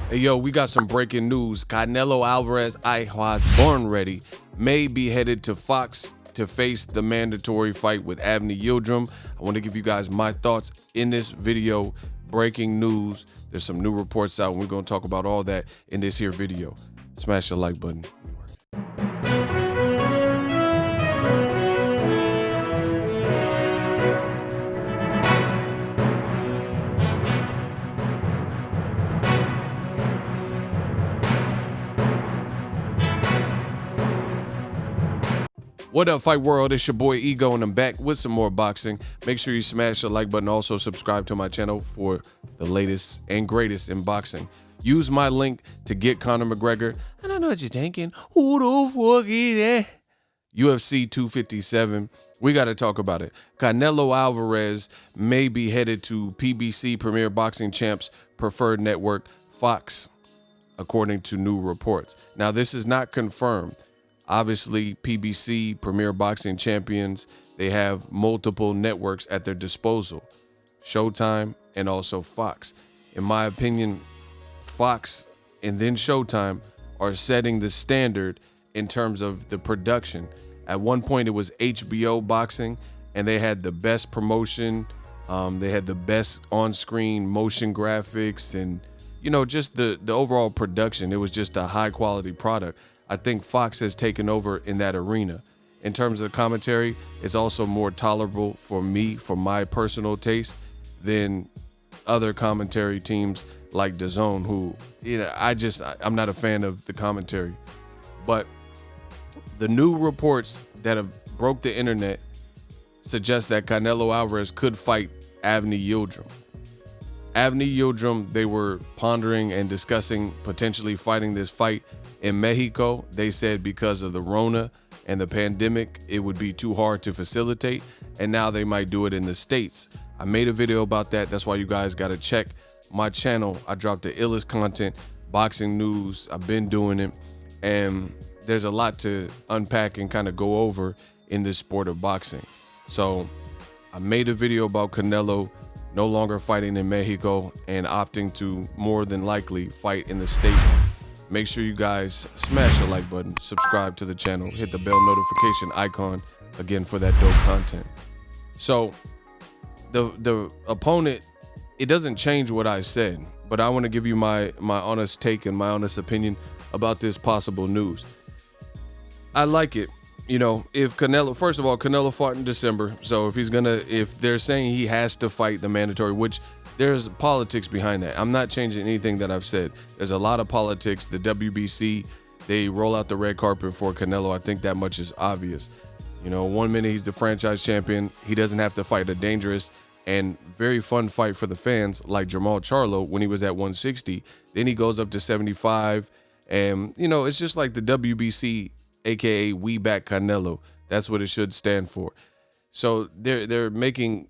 Hey, yo, we got some breaking news. Canelo Alvarez, I was born ready, may be headed to Fox to face the mandatory fight with Avni Yildrim. I want to give you guys my thoughts in this video. Breaking news. There's some new reports out, and we're going to talk about all that in this here video. Smash the like button. What up, Fight World? It's your boy Ego, and I'm back with some more boxing. Make sure you smash the like button. Also, subscribe to my channel for the latest and greatest in boxing. Use my link to get Conor McGregor. I don't know what you're thinking. Who the fuck is that? UFC 257. We got to talk about it. Canelo Alvarez may be headed to PBC, Premier Boxing Champs Preferred Network, Fox, according to new reports. Now, this is not confirmed. Obviously, PBC, Premier Boxing Champions, they have multiple networks at their disposal. Showtime and also Fox. In my opinion, Fox and then Showtime are setting the standard in terms of the production. At one point, it was HBO Boxing, and they had the best promotion. They had the best on-screen motion graphics and, you know, just the overall production. It was just a high-quality product. I think Fox has taken over in that arena. In terms of commentary, it's also more tolerable for me, for my personal taste, than other commentary teams like DAZN, who, you know, I'm not a fan of the commentary. But the new reports that have broke the internet suggest that Canelo Alvarez could fight Avni Yildrim. Avni Yildrim, they were pondering and discussing potentially fighting this fight in Mexico. They said because of the Rona and the pandemic, it would be too hard to facilitate, and now they might do it in the States. I made a video about that. That's why you guys got to check my channel. I dropped the illest content, boxing news. I've been doing it, and there's a lot to unpack and kind of go over in this sport of boxing. So I made a video about Canelo no longer fighting in Mexico and opting to more than likely fight in the States. Make sure you guys smash the like button, subscribe to the channel, hit the bell notification icon again for that dope content. So the opponent, it doesn't change what I said, but I want to give you my honest take and my honest opinion about this possible news. I like it. You know, if Canelo, first of all, Canelo fought in December. So if they're saying he has to fight the mandatory, which there's politics behind that. I'm not changing anything that I've said. There's a lot of politics. The WBC, they roll out the red carpet for Canelo. I think that much is obvious. You know, 1 minute he's the franchise champion. He doesn't have to fight a dangerous and very fun fight for the fans like Jermall Charlo when he was at 160. Then he goes up to 75. And, you know, it's just like the WBC, aka We Back Canelo. That's what it should stand for. So they're bending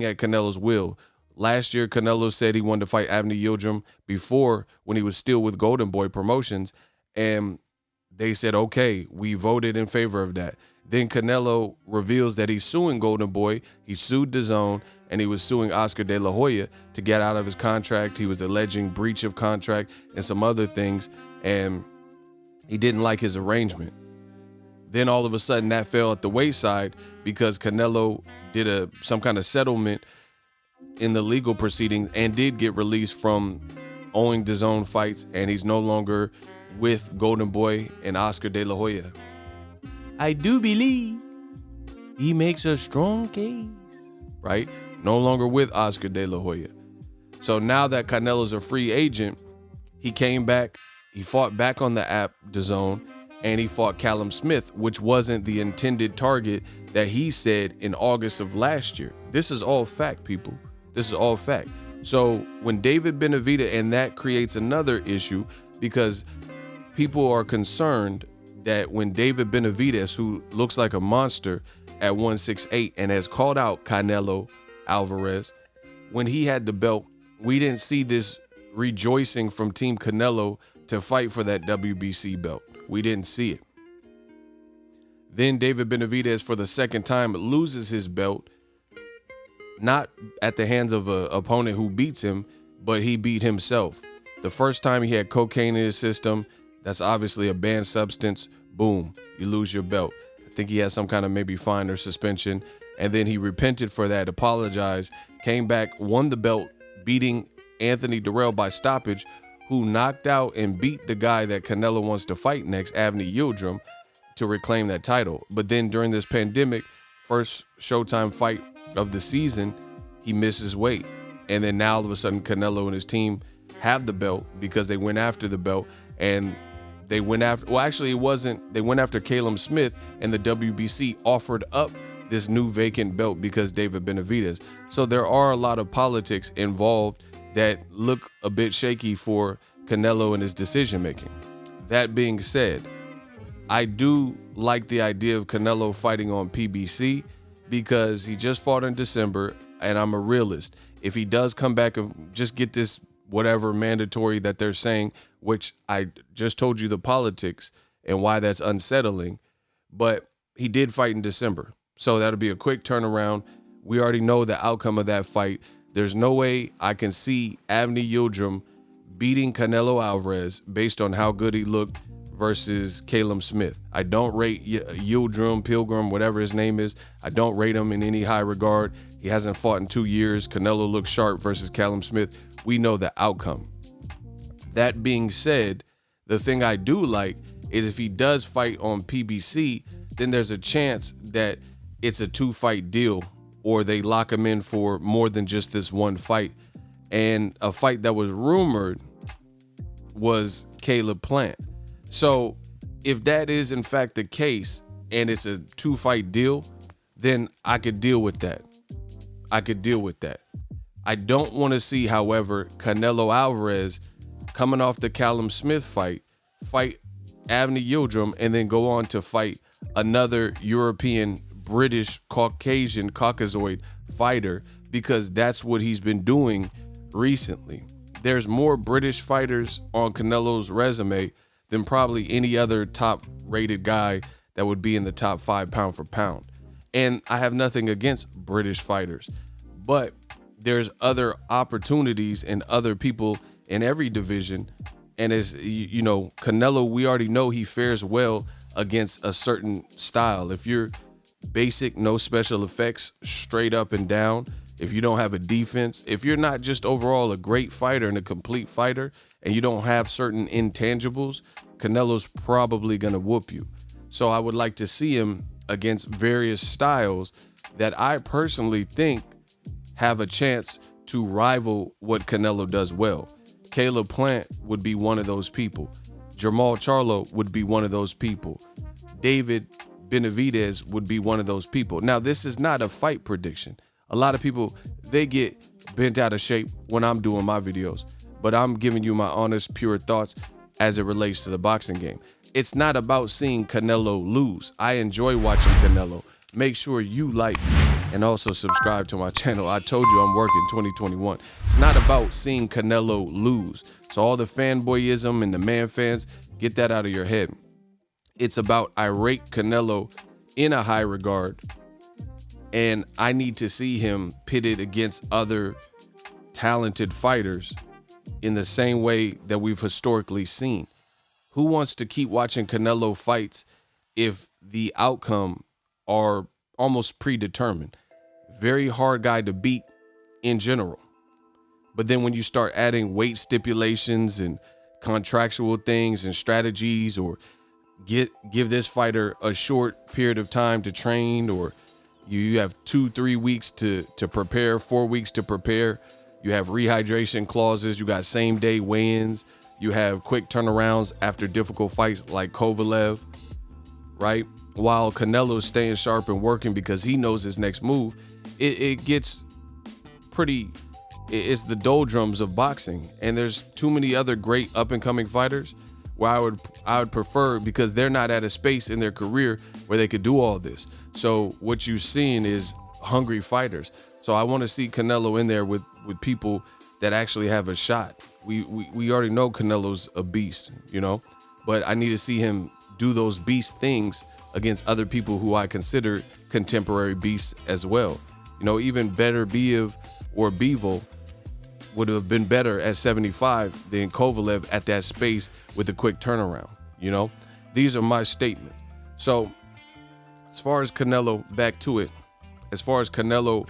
at Canelo's will. Last year, Canelo said he wanted to fight Avni Yildrim before, when he was still with Golden Boy Promotions, and they said, okay, we voted in favor of that. Then Canelo reveals that he's suing Golden Boy. He sued DAZN, and he was suing Oscar De La Hoya to get out of his contract. He was alleging breach of contract and some other things, and he didn't like his arrangement. Then all of a sudden that fell at the wayside because Canelo did some kind of settlement in the legal proceedings and did get released from owing DAZN fights, and he's no longer with Golden Boy and Oscar De La Hoya. I do believe he makes a strong case, right? No longer with Oscar De La Hoya. So now that Canelo's a free agent, he came back, he fought back on the app DAZN, and he fought Callum Smith, which wasn't the intended target that he said in August of last year. This is all fact, people. This is all fact. So when David Benavidez, and that creates another issue because people are concerned that when David Benavidez, who looks like a monster at 168 and has called out Canelo Alvarez, when he had the belt, we didn't see this rejoicing from Team Canelo to fight for that WBC belt. We didn't see it. Then David Benavidez, for the second time, loses his belt, not at the hands of an opponent who beats him, but he beat himself. The first time he had cocaine in his system, that's obviously a banned substance. Boom, you lose your belt. I think he had some kind of maybe fine or suspension. And then he repented for that, apologized, came back, won the belt, beating Anthony Durrell by stoppage, who knocked out and beat the guy that Canelo wants to fight next, Avni Yildrim, to reclaim that title. But then during this pandemic, first Showtime fight of the season, he misses weight. And then now all of a sudden Canelo and his team have the belt because they went after the belt, and they went after, well, actually it wasn't, they went after Caleb Smith, and the WBC offered up this new vacant belt because David Benavidez. So there are a lot of politics involved that look a bit shaky for Canelo and his decision making. That being said, I do like the idea of Canelo fighting on PBC because he just fought in December, and I'm a realist. If he does come back and just get this whatever mandatory that they're saying, which I just told you the politics and why that's unsettling, but he did fight in December. So that'll be a quick turnaround. We already know the outcome of that fight. There's no way I can see Avni Yildrim beating Canelo Alvarez based on how good he looked versus Caleb Smith. I don't rate Yildrim, Pilgrim, whatever his name is. I don't rate him in any high regard. He hasn't fought in 2 years. Canelo looks sharp versus Caleb Smith. We know the outcome. That being said, the thing I do like is if he does fight on PBC, then there's a chance that it's a 2-fight deal, or they lock him in for more than just this one fight. And a fight that was rumored was Caleb Plant. So if that is in fact the case and it's a 2-fight deal, then I could deal with that. I don't want to see, however, Canelo Alvarez coming off the Callum Smith fight Avni Yildrim, and then go on to fight another European, British, Caucasian, Caucasoid fighter, because that's what he's been doing recently. There's more British fighters on Canelo's resume than probably any other top-rated guy that would be in the top 5 pound for pound. And I have nothing against British fighters, but there's other opportunities and other people in every division. And as you know, Canelo, we already know he fares well against a certain style. If you're basic, no special effects, straight up and down, if you don't have a defense, if you're not just overall a great fighter and a complete fighter, and you don't have certain intangibles, Canelo's probably gonna whoop you. So I would like to see him against various styles that I personally think have a chance to rival what Canelo does well. Caleb Plant would be one of those people. Jermall Charlo would be one of those people. David Benavidez would be one of those people. Now, this is not a fight prediction. A lot of people, they get bent out of shape when I'm doing my videos, but I'm giving you my honest, pure thoughts as it relates to the boxing game. It's not about seeing Canelo lose. I enjoy watching Canelo. Make sure you like and also subscribe to my channel. I told you I'm working 2021. It's not about seeing Canelo lose. So all the fanboyism and the man fans, get that out of your head. It's about I rate Canelo in a high regard, and I need to see him pitted against other talented fighters in the same way that we've historically seen. Who wants to keep watching Canelo fights if the outcome are almost predetermined? Very hard guy to beat in general. But then when you start adding weight stipulations and contractual things and strategies, or give this fighter a short period of time to train, or you have 2-3 weeks to prepare, 4 weeks to prepare. You have rehydration clauses. You got same day weigh-ins. You have quick turnarounds after difficult fights like Kovalev, right? While Canelo's staying sharp and working because he knows his next move, it gets pretty, it's the doldrums of boxing. And there's too many other great up-and-coming fighters where I would prefer, because they're not at a space in their career where they could do all this. So what you're seeing is hungry fighters. So I want to see Canelo in there with people that actually have a shot. We already know Canelo's a beast, you know, but I need to see him do those beast things against other people who I consider contemporary beasts as well. You know, even Better Biev or Bivol, would have been better at 75 than Kovalev at that space with a quick turnaround. You know, these are my statements. So as far as Canelo, back to it, as far as Canelo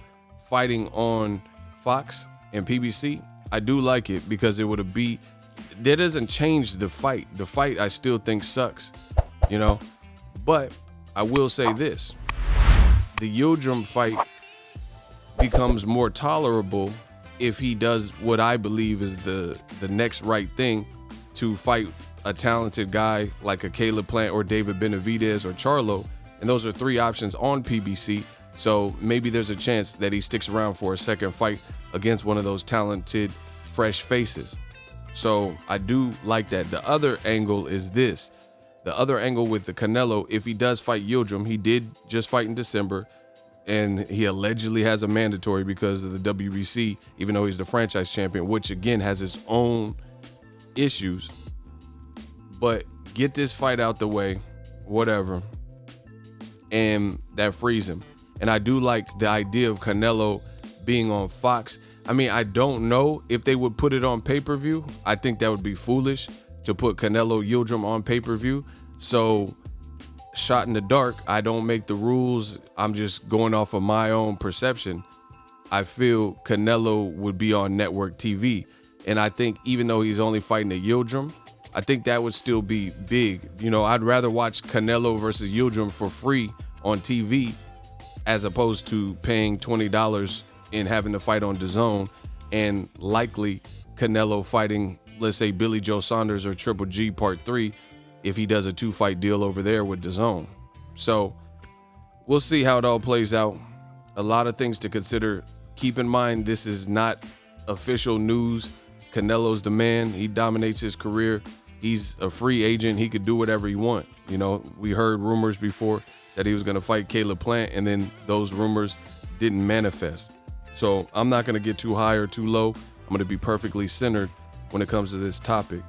fighting on Fox and PBC, I do like it because it would be, that doesn't change the fight. The fight I still think sucks, you know, but I will say this, the Yildrim fight becomes more tolerable if he does what I believe is the next right thing, to fight a talented guy like a Caleb Plant or David Benavidez or Charlo. And those are 3 options on PBC. So maybe there's a chance that he sticks around for a second fight against one of those talented, fresh faces. So I do like that. The other angle is this. The other angle with the Canelo, if he does fight Yildrim, he did just fight in December, and he allegedly has a mandatory because of the WBC, even though he's the franchise champion, which again has its own issues. But get this fight out the way, whatever, and that frees him. And I do like the idea of Canelo being on Fox. I mean, I don't know if they would put it on pay-per-view. I think that would be foolish to put Canelo Yildrim on pay-per-view. So, shot in the dark, I don't make the rules. I'm just going off of my own perception. I feel Canelo would be on network TV. And I think even though he's only fighting a Yildrim, I think that would still be big. You know, I'd rather watch Canelo versus Yildrim for free on TV as opposed to paying $20 and having to fight on DAZN, and likely Canelo fighting, let's say, Billy Joe Saunders or Triple G Part 3 if he does a 2-fight deal over there with DAZN. So we'll see how it all plays out. A lot of things to consider. Keep in mind, this is not official news. Canelo's the man. He dominates his career. He's a free agent. He could do whatever he wants. You know, we heard rumors before that he was going to fight Caleb Plant, and then those rumors didn't manifest. So I'm not going to get too high or too low. I'm going to be perfectly centered when it comes to this topic.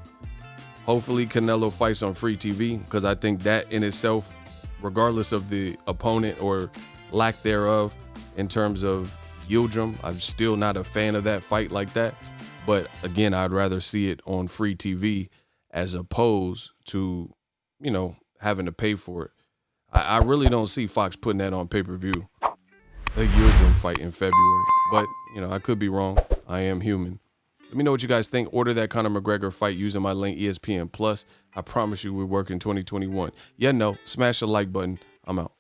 Hopefully Canelo fights on free TV, because I think that in itself, regardless of the opponent or lack thereof, in terms of Yildrim, I'm still not a fan of that fight like that. But again, I'd rather see it on free TV as opposed to, you know, having to pay for it. I really don't see Fox putting that on pay-per-view, a Yildrim fight in February. But, you know, I could be wrong. I am human. Let me know what you guys think. Order that Conor McGregor fight using my link ESPN Plus. I promise you we work in 2021. Yeah, no, smash the like button. I'm out.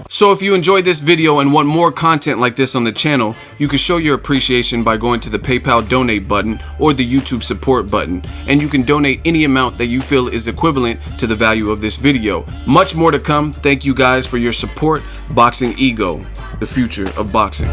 So if you enjoyed this video and want more content like this on the channel, you can show your appreciation by going to the PayPal donate button or the YouTube support button, and you can donate any amount that you feel is equivalent to the value of this video. Much more to come. Thank you guys for your support. Boxingego, the future of boxing.